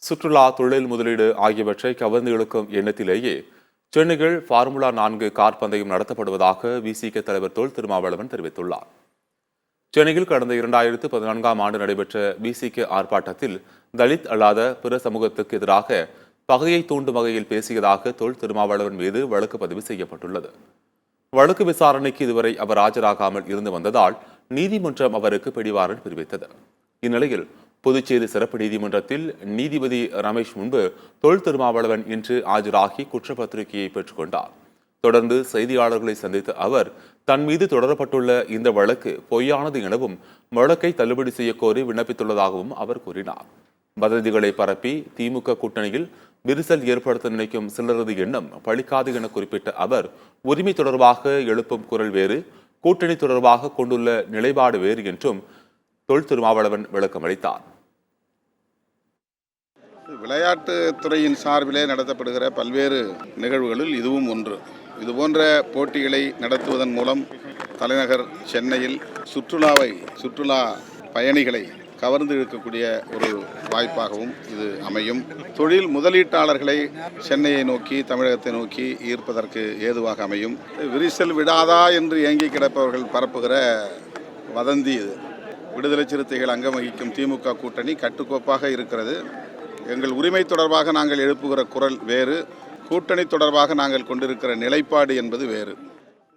சுற்றுலா, தொழில் முதலீடு ஆகியவற்றை கவர்ந்து இழுக்கும் எண்ணத்திலேயே சென்னையில் ஃபார்முலா 4 கார் பந்தயம் நடத்தப்படுவதாக விசிக தலைவர் தொல் திருமாவளவன் தெரிவித்துள்ளார். சென்னையில் கடந்த 2014ஆம் ஆண்டு நடைபெற்ற விசிக ஆர்ப்பாட்டத்தில் தலித் அல்லாத பிற சமூகத்துக்கு எதிராக பகையை தூண்டும் வகையில் பேசியதாக தொல் திருமாவளவன் மீது வழக்கு பதிவு செய்யப்பட்டுள்ளது. வழக்கு விசாரணைக்கு இதுவரை அவர் ஆஜராகாமல் இருந்து வந்ததால் நீதிமன்றம் அவருக்கு பிடிவாரண்ட் பிறப்பித்தது. இந்நிலையில் புதுச்சேரி சிறப்பு நீதிமன்றத்தில் நீதிபதி ரமேஷ் முன்பு தொல் திருமாவளவன் இன்று ஆஜராகி குற்றப்பத்திரிகையை பெற்றுக் கொண்டார். தொடர்ந்து செய்தியாளர்களை சந்தித்த அவர் தன் மீது தொடரப்பட்டுள்ள இந்த வழக்கு பொய்யானது எனவும் வழக்கை தள்ளுபடி செய்ய கோரி விண்ணப்பித்துள்ளதாகவும் அவர் கூறினார். வதந்திகளை பரப்பி திமுக கூட்டணியில் விரிசல் ஏற்படுத்த நினைக்கும் சிலரது எண்ணம் பழிக்காது என குறிப்பிட்ட அவர் உரிமை தொடர்பாக எழுப்பும் குரல் வேறு, கூட்டணி தொடர்பாக கொண்டுள்ள நிலைப்பாடு வேறு என்றும் தொல் திருமாவளவன் விளக்கம் அளித்தார். விளையாட்டுத் துறையின் சார்பிலே நடத்தப்படுகிற பல்வேறு நிகழ்வுகளில் இதுவும் ஒன்று. இதுபோன்ற போட்டிகளை நடத்துவதன் மூலம் தலைநகர் சென்னையில் சுற்றுலா பயணிகளை கவர்ந்து இழுக்கக்கூடிய ஒரு வாய்ப்பாகவும் இது அமையும். தொழில் முதலீட்டாளர்களை சென்னையை நோக்கி, தமிழகத்தை நோக்கி ஈர்ப்பதற்கு ஏதுவாக அமையும். விரிசல் விடாதா என்று ஏங்கி கிடப்பவர்கள் பரப்புகிற வதந்தி இது. விடுதலை சிறுத்தைகள் அங்கம் வகிக்கும் திமுக கூட்டணி கட்டுக்கோப்பாக இருக்கிறது. எங்கள் உரிமை தொடர்பாக நாங்கள் எழுப்புகிற குரல் வேறு, கூட்டணி தொடர்பாக நாங்கள் கொண்டிருக்கிற நிலைப்பாடு என்பது வேறு.